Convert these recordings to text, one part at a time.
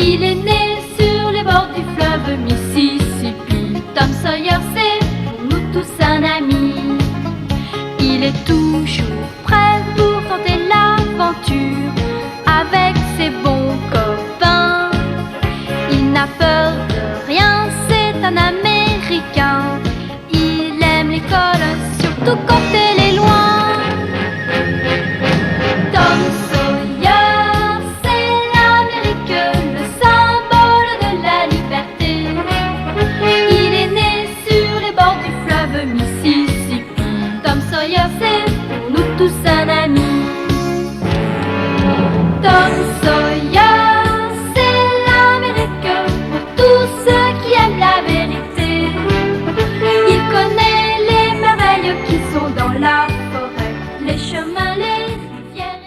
Il est né sur les bords du fleuve Mississippi. Tom Sawyer, c'est pour nous tous un ami. Il est toujours prêt pour tenter l'aventure avec ses bons copains. Il n'a peur de rien, c'est un Américain. Il aime l'école, surtout quand elle est loin. Tom Sawyer, c'est l'Amérique, le symbole de la liberté. Il est né sur les bords du fleuve Mississippi. Tom Sawyer, c'est pour nous tous un ami. Tom Sawyer, c'est l'Amérique pour tous ceux qui aiment la vérité. Il connaît les merveilles qui sont dans la forêt, les chemins, les rivières.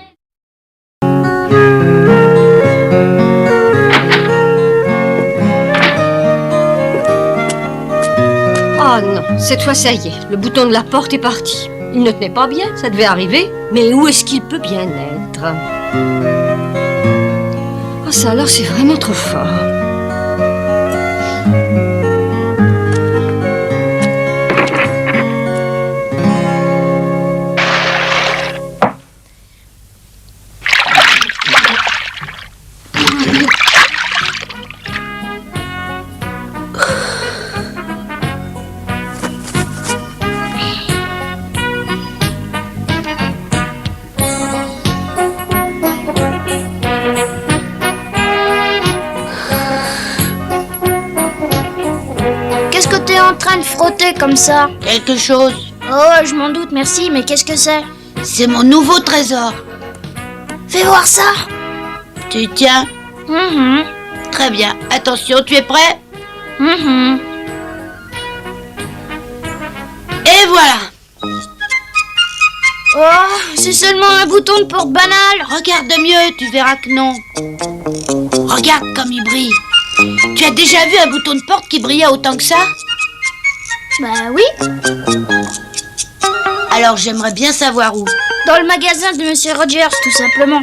Oh non, cette fois ça y est, le bouton de la porte est parti. Il ne tenait pas bien, ça devait arriver. Mais où est-ce qu'il peut bien être? Oh ça alors c'est vraiment trop fort. Qu'est-ce que t'es en train de frotter comme ça? Quelque chose. Oh, je m'en doute, merci, mais qu'est-ce que c'est? C'est mon nouveau trésor. Fais voir ça. Tu tiens? Très bien. Attention, tu es prêt? Et voilà. Oh, c'est seulement un bouton de porte banal. Regarde de mieux, tu verras que non. Regarde comme il brille. Tu as déjà vu un bouton de porte qui brillait autant que ça? Bah oui, Alors j'aimerais bien savoir où. dans le magasin de Monsieur Rogers, tout simplement.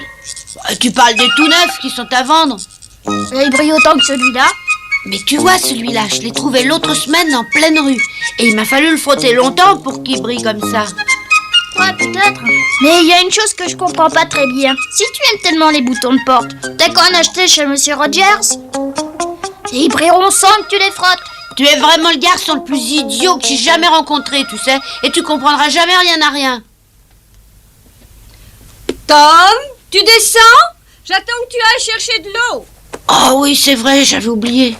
Tu parles des tout neufs qui sont à vendre. Et il brille autant que celui-là. Mais tu vois celui-là, je l'ai trouvé l'autre semaine en pleine rue. Et il m'a fallu le frotter longtemps pour qu'il brille comme ça. Ouais, peut-être. Mais il y a une chose que je comprends pas très bien. Si tu aimes tellement les boutons de porte, t'as qu'à en acheter chez Monsieur Rogers. Et ils brilleront sans que tu les frottes. Tu es vraiment le garçon le plus idiot que j'ai jamais rencontré, tu sais. Et tu comprendras jamais rien à rien. Tom, tu descends? J'attends que tu ailles chercher de l'eau. Oh oui, c'est vrai, j'avais oublié.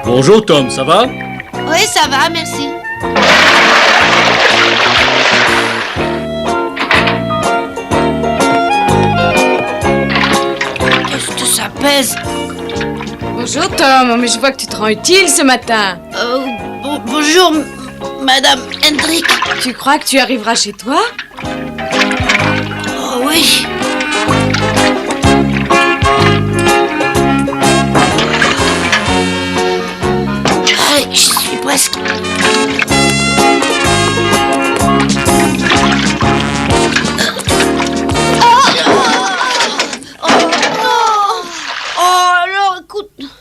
Bonjour Tom, ça va? Oui, ça va, merci. Qu'est-ce que ça pèse? Bonjour Tom, mais je vois que tu te rends utile ce matin. Bonjour, Madame Hendrick. Tu crois que tu arriveras chez toi? Oh oui. Allez, je suis presque.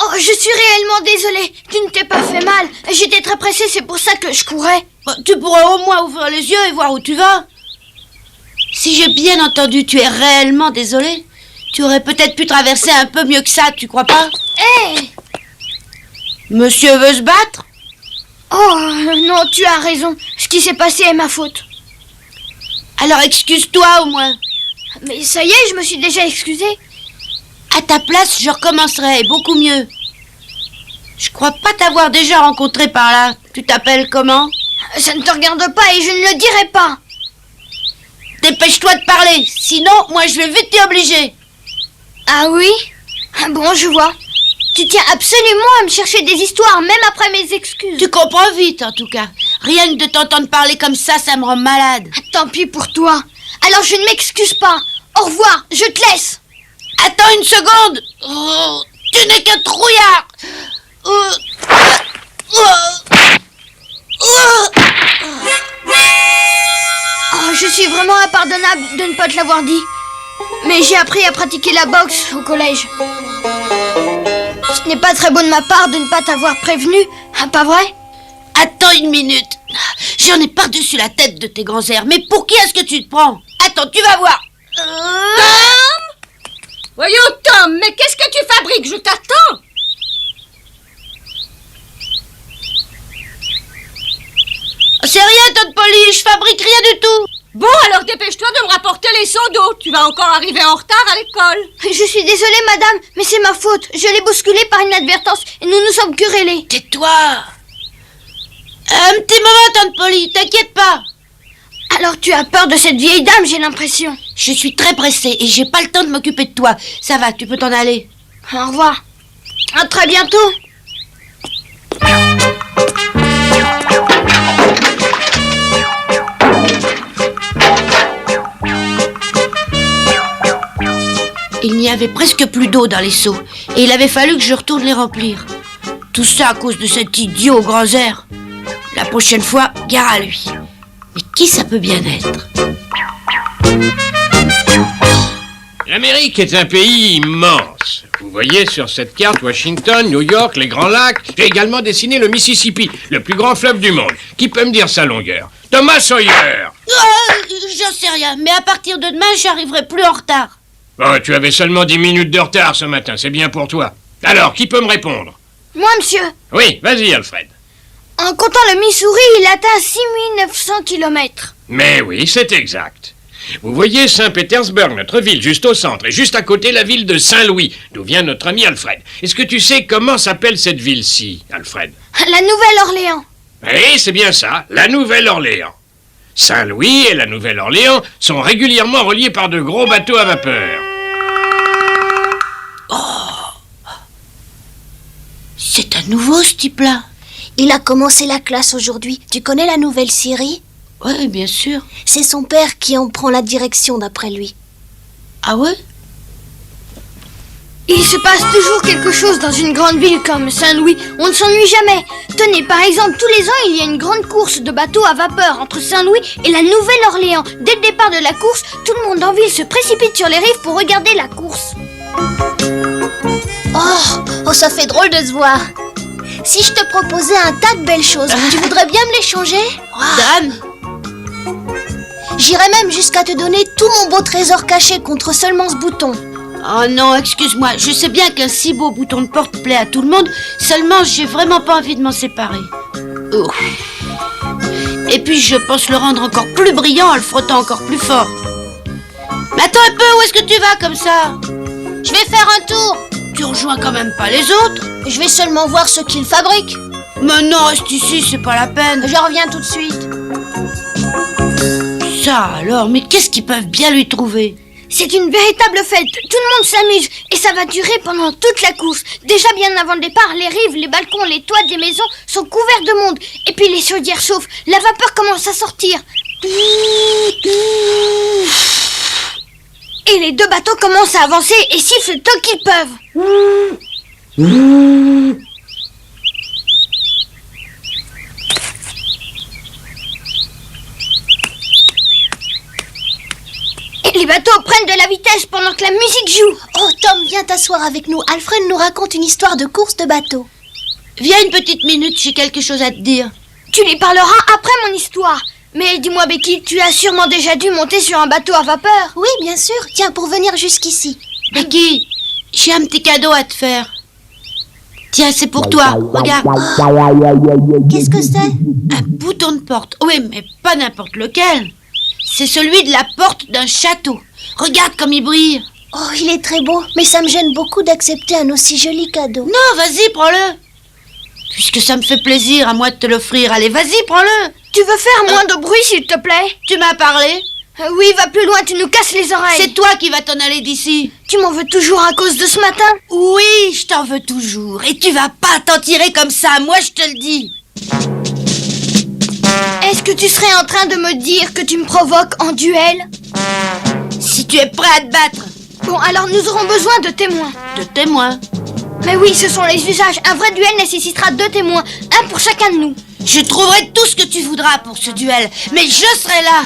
Oh, je suis réellement désolée. Tu ne t'es pas fait mal. J'étais très pressée, c'est pour ça que je courais. Tu pourrais au moins ouvrir les yeux et voir où tu vas. Si j'ai bien entendu, tu es réellement désolé. Tu aurais peut-être pu traverser un peu mieux que ça, tu crois pas? Hé! Monsieur veut se battre? Oh, non, tu as raison. Ce qui s'est passé est ma faute. Alors excuse-toi au moins. Mais ça y est, je me suis déjà excusée. À ta place, je recommencerai, beaucoup mieux. Je crois pas t'avoir déjà rencontré par là. Tu t'appelles comment? Ça ne te regarde pas et je ne le dirai pas. Dépêche-toi de parler, sinon moi je vais vite t'y obliger. Ah oui? Bon, je vois. Tu tiens absolument à me chercher des histoires, même après mes excuses. Tu comprends vite en tout cas. Rien que de t'entendre parler comme ça me rend malade. Tant pis pour toi. Alors je ne m'excuse pas. Au revoir, je te laisse. Attends une seconde. Oh, tu n'es qu'un trouillard. Oh. vraiment impardonnable de ne pas te l'avoir dit. Mais j'ai appris à pratiquer la boxe au collège. Ce n'est pas très beau de ma part de ne pas t'avoir prévenu, hein, pas vrai? Attends une minute. J'en ai par-dessus la tête de tes grands airs. Mais pour qui est-ce que tu te prends? Attends, tu vas voir. Voyons, Tom, mais qu'est-ce que tu fabriques? Je t'attends. C'est rien, Tante Polly, je fabrique rien du tout. Bon, alors dépêche-toi de me rapporter les seaux d'eau. Tu vas encore arriver en retard à l'école. Je suis désolée, madame, mais c'est ma faute. Je l'ai bousculé par inadvertance et nous nous sommes querellés. Tais-toi. Un petit moment, Tante Polly, t'inquiète pas. Alors tu as peur de cette vieille dame, j'ai l'impression. Je suis très pressée et j'ai pas le temps de m'occuper de toi. Ça va, tu peux t'en aller. Au revoir. À très bientôt. Il n'y avait presque plus d'eau dans les seaux et il avait fallu que je retourne les remplir. Tout ça à cause de cet idiot aux grands airs. La prochaine fois, gare à lui. Mais qui ça peut bien être? L'Amérique est un pays immense. Vous voyez sur cette carte Washington, New York, les Grands Lacs. J'ai également dessiné le Mississippi, le plus grand fleuve du monde. Qui peut me dire sa longueur? Thomas Sawyer. J'en sais rien, mais à partir de demain, j'arriverai plus en retard. Oh, tu avais seulement 10 minutes de retard ce matin, c'est bien pour toi. Alors, qui peut me répondre? Moi, monsieur. Oui, vas-y, Alfred. En comptant le Missouri, il atteint 6900 km. Mais oui, c'est exact. Vous voyez Saint-Pétersbourg, notre ville, juste au centre, et juste à côté la ville de Saint-Louis, d'où vient notre ami Alfred. Est-ce que tu sais comment s'appelle cette ville-ci, Alfred? La Nouvelle-Orléans. Oui, c'est bien ça, la Nouvelle-Orléans. Saint-Louis et la Nouvelle-Orléans sont régulièrement reliés par de gros bateaux à vapeur. C'est un nouveau, ce type-là. Il a commencé la classe aujourd'hui. Tu connais la nouvelle Syrie? Oui, bien sûr. C'est son père qui en prend la direction d'après lui. Ah ouais? Il se passe toujours quelque chose dans une grande ville comme Saint-Louis. On ne s'ennuie jamais. Tenez, par exemple, tous les ans, il y a une grande course de bateaux à vapeur entre Saint-Louis et la Nouvelle-Orléans. Dès le départ de la course, tout le monde en ville se précipite sur les rives pour regarder la course. Oh, ça fait drôle de se voir. Si je te proposais un tas de belles choses, tu voudrais bien me les changer? Dame. J'irais même jusqu'à te donner tout mon beau trésor caché contre seulement ce bouton. Oh non, excuse-moi, je sais bien qu'un si beau bouton de porte plaît à tout le monde, seulement j'ai vraiment pas envie de m'en séparer. Ouf. Et puis je pense le rendre encore plus brillant en le frottant encore plus fort. Mais attends un peu, où est-ce que tu vas comme ça? Je vais faire un tour. Tu rejoins quand même pas les autres? Je vais seulement voir ce qu'ils fabriquent. Mais non, reste ici, c'est pas la peine. Je reviens tout de suite. Ça alors, mais qu'est-ce qu'ils peuvent bien lui trouver? C'est une véritable fête. Tout le monde s'amuse et ça va durer pendant toute la course. Déjà bien avant le départ, les rives, les balcons, les toits des maisons sont couverts de monde. Et puis les chaudières chauffent. La vapeur commence à sortir. Et les deux bateaux commencent à avancer et sifflent tant qu'ils peuvent. Et les bateaux prennent de la vitesse pendant que la musique joue. Oh, Tom, viens t'asseoir avec nous. Alfred nous raconte une histoire de course de bateau. Viens une petite minute, j'ai quelque chose à te dire. Tu lui parleras après mon histoire. Mais dis-moi, Becky, tu as sûrement déjà dû monter sur un bateau à vapeur. Oui, bien sûr. Tiens, pour venir jusqu'ici. Becky, j'ai un petit cadeau à te faire. Tiens, c'est pour toi, regarde. Qu'est-ce que c'est? Un bouton de porte. Oui, mais pas n'importe lequel. C'est celui de la porte d'un château. Regarde comme il brille. Oh, il est très beau, mais ça me gêne beaucoup d'accepter un aussi joli cadeau. Non, vas-y, prends-le. Puisque ça me fait plaisir à moi de te l'offrir, allez, vas-y, prends-le. Tu veux faire moins de bruit, s'il te plaît? Tu m'as parlé? Oui, va plus loin, tu nous casses les oreilles. C'est toi qui vas t'en aller d'ici. Tu m'en veux toujours à cause de ce matin? Oui, je t'en veux toujours. Et tu vas pas t'en tirer comme ça, moi je te le dis. Est-ce que tu serais en train de me dire que tu me provoques en duel? Si tu es prêt à te battre. Bon, alors nous aurons besoin de témoins. De témoins? Mais oui, ce sont les usages. Un vrai duel nécessitera 2 témoins, un pour chacun de nous. Je trouverai tout ce que tu voudras pour ce duel, mais je serai là.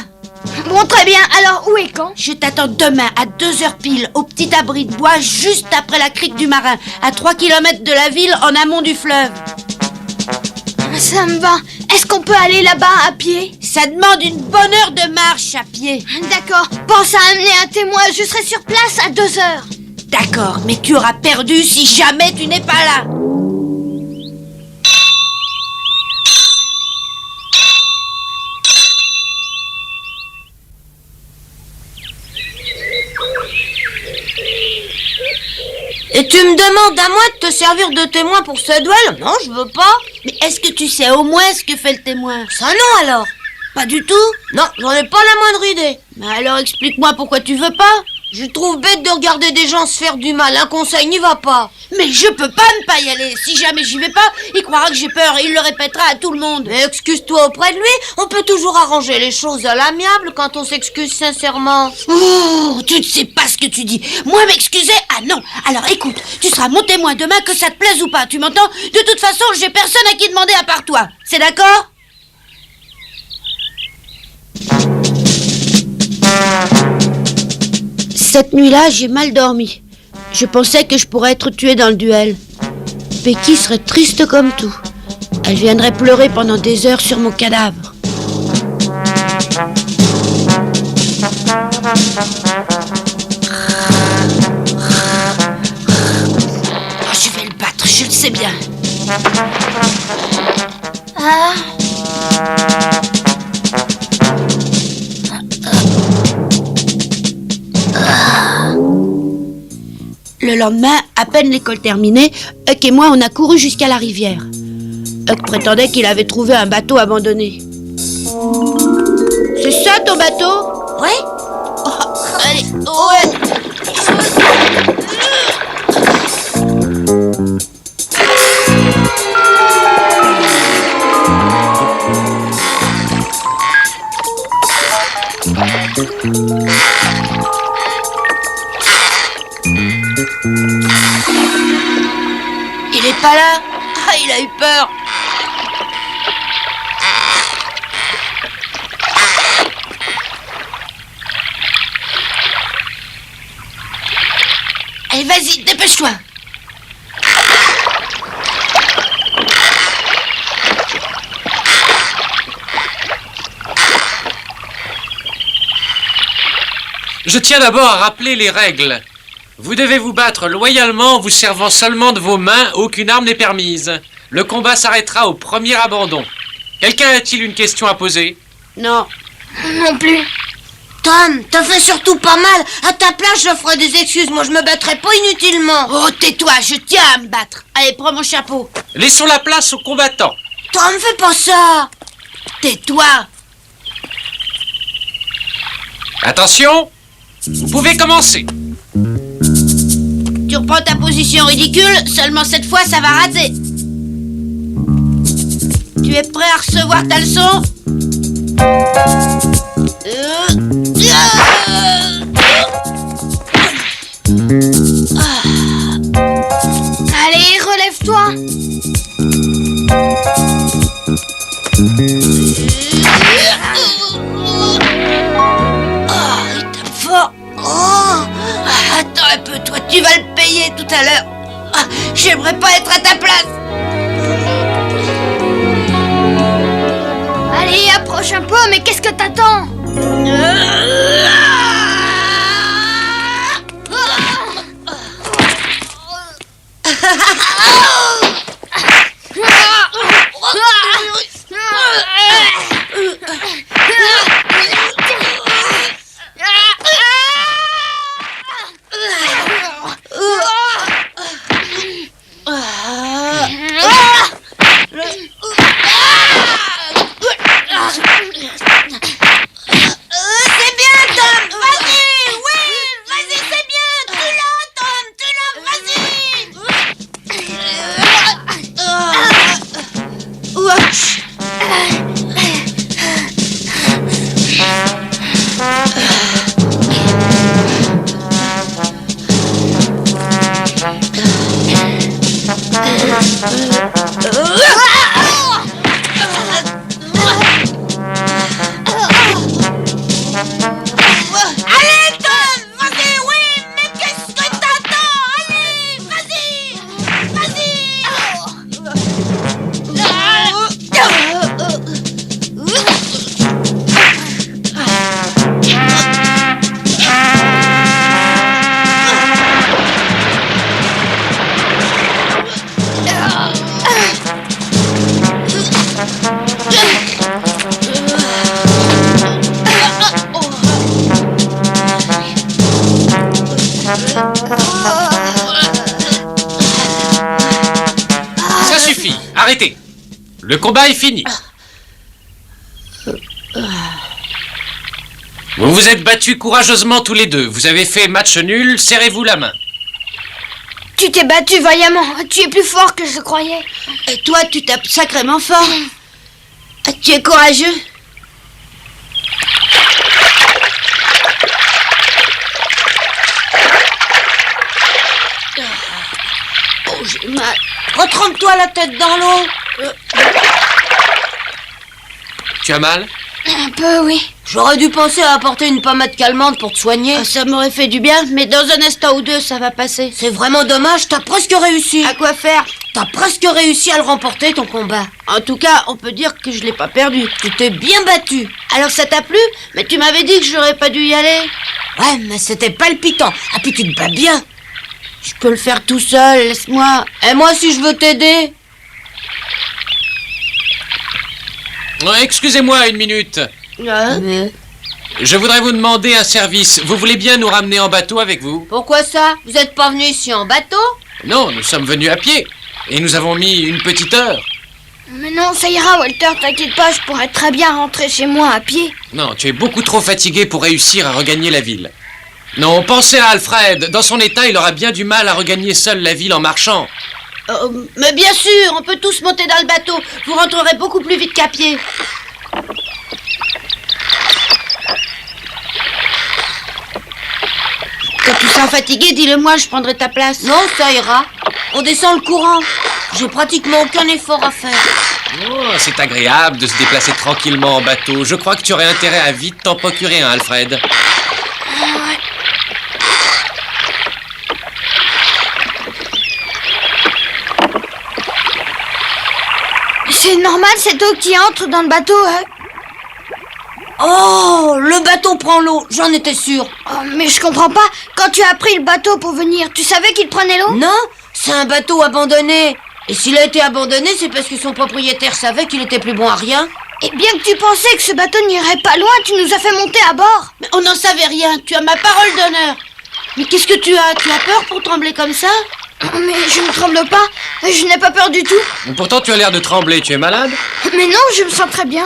Bon, très bien. Alors, où et quand? Je t'attends demain à 2h pile au petit abri de bois juste après la crique du Marin, à 3 km de la ville en amont du fleuve. Ça me va. Est-ce qu'on peut aller là-bas à pied? Ça demande une bonne heure de marche à pied. D'accord. Pense à amener un témoin. Je serai sur place à 2h. D'accord, mais tu auras perdu si jamais tu n'es pas là. Et tu me demandes à moi de te servir de témoin pour ce duel? Non, je veux pas. Mais est-ce que tu sais au moins ce que fait le témoin? Ça non alors. Pas du tout? Non, j'en ai pas la moindre idée. Mais alors explique-moi pourquoi tu veux pas. Je trouve bête de regarder des gens se faire du mal. Un conseil n'y va pas. Mais je peux pas ne pas y aller. Si jamais j'y vais pas, il croira que j'ai peur et il le répétera à tout le monde. Mais excuse-toi auprès de lui. On peut toujours arranger les choses à l'amiable quand on s'excuse sincèrement. Oh, tu ne sais pas ce que tu dis. Moi m'excuser? Ah non. Alors écoute, tu seras mon témoin demain que ça te plaise ou pas, tu m'entends? De toute façon, j'ai personne à qui demander à part toi. C'est d'accord? Cette nuit-là, j'ai mal dormi. Je pensais que je pourrais être tuée dans le duel. Becky serait triste comme tout. Elle viendrait pleurer pendant des heures sur mon cadavre. Oh, je vais le battre, je le sais bien. Ah. Le lendemain, à peine l'école terminée, Huck et moi, on a couru jusqu'à la rivière. Huck prétendait qu'il avait trouvé un bateau abandonné. C'est ça ton bateau? Ouais. Oh, allez, ouais. Il est pas là? Ah, il a eu peur. Allez, vas-y, dépêche-toi. Je tiens d'abord à rappeler les règles. Vous devez vous battre loyalement en vous servant seulement de vos mains, aucune arme n'est permise. Le combat s'arrêtera au premier abandon. Quelqu'un a-t-il une question à poser? Non. Non plus. Tom, t'as fait surtout pas mal. À ta place, je ferai des excuses. Moi, je me battrai pas inutilement. Oh, tais-toi, je tiens à me battre. Allez, prends mon chapeau. Laissons la place aux combattants. Tom, fais pas ça. Tais-toi. Attention, vous pouvez commencer. Tu reprends ta position ridicule, seulement cette fois, ça va rater. Tu es prêt à recevoir ta leçon? Allez, relève-toi. Oh, il tape fort. Oh, attends un peu, toi, tu vas le payer tout à l'heure. Ah, j'aimerais pas être à ta place. Allez, approche un peu, mais qu'est-ce que t'attends? C'est bien, Tom. Arrêtez. Le combat est fini. Vous vous êtes battus courageusement tous les deux. Vous avez fait match nul, serrez-vous la main. Tu t'es battu vaillamment. Tu es plus fort que je croyais. Et toi, tu tapes sacrément fort. Tu es courageux. Oh, j'ai mal. Retrempe-toi la tête dans l'eau. Tu as mal? Un peu, oui. J'aurais dû penser à apporter une pommade calmante pour te soigner. Ah, ça m'aurait fait du bien, mais dans un instant ou deux, ça va passer. C'est vraiment dommage, t'as presque réussi. À quoi faire? T'as presque réussi à le remporter, ton combat. En tout cas, on peut dire que je l'ai pas perdu. Tu t'es bien battu. Alors ça t'a plu? Mais tu m'avais dit que j'aurais pas dû y aller. Ouais, mais c'était palpitant. Ah, puis tu te bats bien. Je peux le faire tout seul, laisse-moi. Et moi, si je veux t'aider? Excusez-moi une minute. Je voudrais vous demander un service. Vous voulez bien nous ramener en bateau avec vous? Pourquoi ça? Vous êtes pas venu ici en bateau? Non, nous sommes venus à pied. Et nous avons mis une petite heure. Mais non, ça ira, Walter, t'inquiète pas, je pourrais très bien rentrer chez moi à pied. Non, tu es beaucoup trop fatigué pour réussir à regagner la ville. Non, pensez à Alfred. Dans son état, il aura bien du mal à regagner seul la ville en marchant. Mais bien sûr, on peut tous monter dans le bateau. Vous rentrerez beaucoup plus vite qu'à pied. Quand tu sens fatigué, dis-le-moi, je prendrai ta place. Non, ça ira. On descend le courant. J'ai pratiquement aucun effort à faire. Oh, c'est agréable de se déplacer tranquillement en bateau. Je crois que tu aurais intérêt à vite t'en procurer un, Alfred. C'est normal cette eau qui entre dans le bateau, hein? Oh, le bateau prend l'eau, j'en étais sûre. Oh, mais je comprends pas. Quand tu as pris le bateau pour venir, tu savais qu'il prenait l'eau? Non, c'est un bateau abandonné. Et s'il a été abandonné, c'est parce que son propriétaire savait qu'il était plus bon à rien. Et bien que tu pensais que ce bateau n'irait pas loin, tu nous as fait monter à bord. Mais on n'en savait rien, tu as ma parole d'honneur. Mais qu'est-ce que tu as? Tu as peur pour trembler comme ça? Mais je ne tremble pas, je n'ai pas peur du tout. Pourtant, tu as l'air de trembler. Tu es malade? Mais non, je me sens très bien.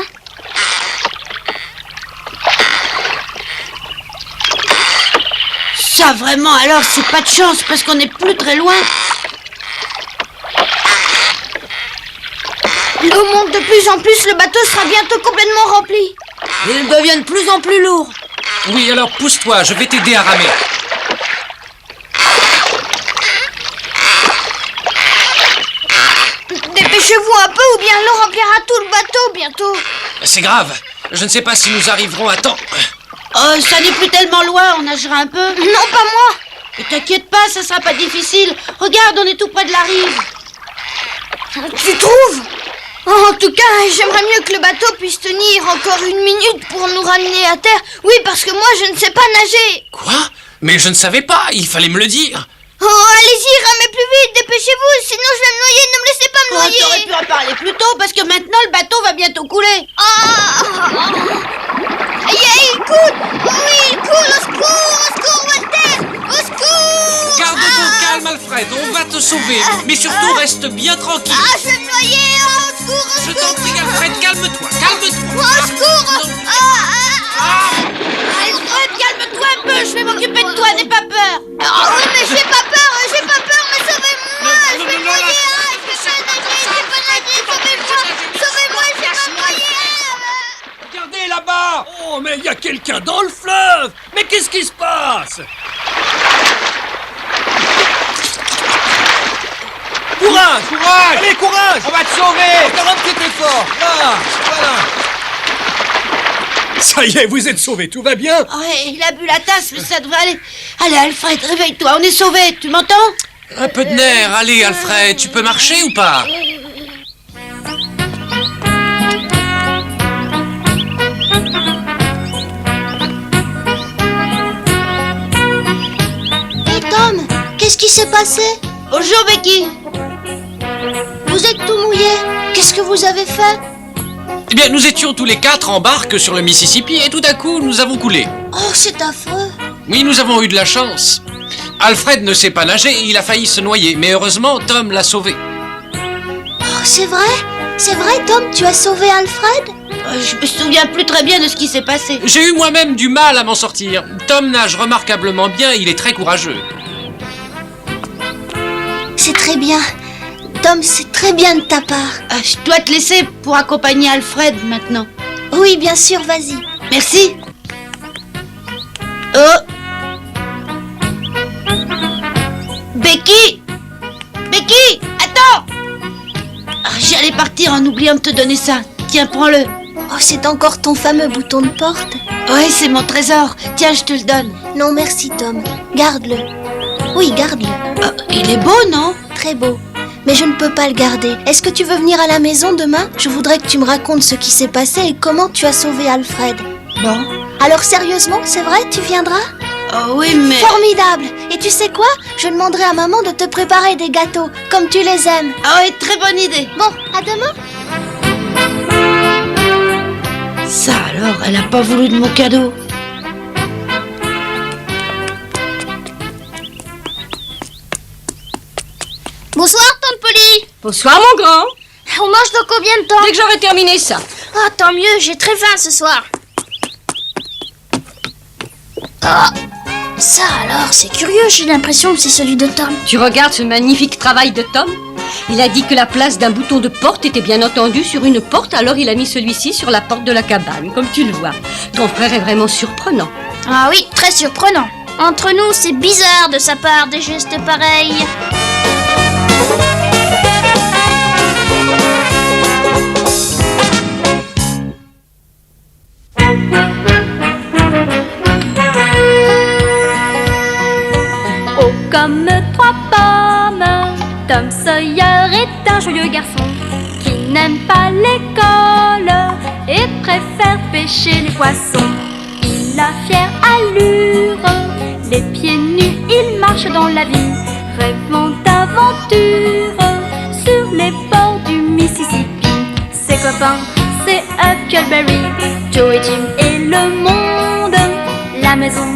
Ça, vraiment, alors, c'est pas de chance, parce qu'on n'est plus très loin. L'eau monte de plus en plus, le bateau sera bientôt complètement rempli. Il devient de plus en plus lourd. Oui, alors pousse-toi, je vais t'aider à ramer. Dépêchez-vous un peu ou bien l'eau remplira tout le bateau bientôt. C'est grave. Je ne sais pas si nous arriverons à temps. Oh, ça n'est plus tellement loin, on nagera un peu. Non, pas moi. Et t'inquiète pas, ça sera pas difficile. Regarde, on est tout près de la rive. Tu trouves? En tout cas, j'aimerais mieux que le bateau puisse tenir encore une minute pour nous ramener à terre. Oui, parce que moi, je ne sais pas nager. Quoi? Mais je ne savais pas, il fallait me le dire. Oh, allez-y, ramez plus vite, dépêchez-vous, sinon je vais me noyer, ne me laissez pas me Oh, noyer. t'aurais pu en parler plus tôt, parce que maintenant, le bateau va bientôt couler. Il coule. Oui, il coule, au secours, Walter, au secours. Garde ton calme, Alfred, on va te sauver. Mais surtout, reste bien tranquille. Je vais me noyer, au secours, Je t'en prie, Alfred, calme-toi, calme-toi. au secours. Alfred, calme-toi un peu, je vais m'occuper de toi, n'aie pas peur. Oui, mais j'ai pas peur, mais sauvez-moi, je vais me noyer, je vais pas nager, sauvez-moi, je vais pas noyer. Regardez là-bas! Oh, mais il y a quelqu'un dans le fleuve! Mais qu'est-ce qui se passe? Courage! Courage! Allez, courage! On va te sauver! Regarde un petit effort! Là! Voilà! Ça y est, vous êtes sauvés, tout va bien? Ouais, il a bu la tasse, mais ça devrait aller. Allez, Alfred, réveille-toi, on est sauvés, tu m'entends? Un peu de nerf, allez, Alfred, tu peux marcher ou pas? Et Tom, qu'est-ce qui s'est passé? Bonjour, Becky. Vous êtes tout mouillé. Qu'est-ce que vous avez fait? Eh bien, nous étions tous les quatre en barque sur le Mississippi et tout à coup, nous avons coulé. Oh, c'est affreux. Oui, nous avons eu de la chance. Alfred ne sait pas nager et il a failli se noyer, mais heureusement, Tom l'a sauvé. Oh, c'est vrai? C'est vrai, Tom, tu as sauvé Alfred? Je me souviens plus très bien de ce qui s'est passé. J'ai eu moi-même du mal à m'en sortir. Tom nage remarquablement bien, il est très courageux. C'est très bien. Tom, c'est très bien de ta part. Je dois te laisser pour accompagner Alfred maintenant. Oui, bien sûr, vas-y. Merci. Oh. Becky! Becky! Attends! J'allais partir en oubliant de te donner ça. Tiens, prends-le. Oh, c'est encore ton fameux bouton de porte? Ouais, c'est mon trésor. Tiens, je te le donne. Non, merci, Tom. Garde-le. Oui, garde-le. Il est beau, non? Très beau. Mais je ne peux pas le garder. Est-ce que tu veux venir à la maison demain? Je voudrais que tu me racontes ce qui s'est passé et comment tu as sauvé Alfred. Bon. Alors sérieusement, c'est vrai, tu viendras? Oh oui, mais... Formidable! Et tu sais quoi? Je demanderai à maman de te préparer des gâteaux, comme tu les aimes. Ah oui, très bonne idée. Bon, à demain. Ça alors, elle a pas voulu de mon cadeau. Bonsoir, Tante Polly. Bonsoir, mon grand. On mange dans combien de temps? Dès que j'aurai terminé ça. Ah, tant mieux, j'ai très faim ce soir. Ah, ça alors, c'est curieux, j'ai l'impression que c'est celui de Tom. Tu regardes ce magnifique travail de Tom? Il a dit que la place d'un bouton de porte était bien entendu sur une porte, alors il a mis celui-ci sur la porte de la cabane, comme tu le vois. Ton frère est vraiment surprenant. Ah oui, très surprenant. Entre nous, c'est bizarre de sa part des gestes pareils. Oh, comme trois pommes, Tom Sawyer est un joyeux garçon qui n'aime pas l'école et préfère pêcher les poissons. Il a fière allure, les pieds nus, il marche dans la vie, rêvant d'aventure sur les bords du Mississippi. Ses copains, c'est Huckleberry, Joe et Jim et le monde. La maison,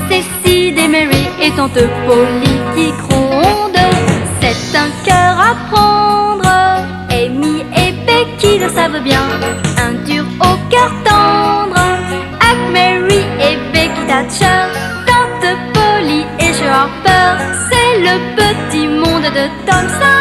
c'est Sid et Mary et tante Polly qui gronde. C'est un cœur à prendre, Amy et Becky le savent bien. Un dur au cœur tendre, Huck, Mary et Becky Thatcher. Tante Polly et Joe Harper, c'est le petit monde de Tom Sawyer.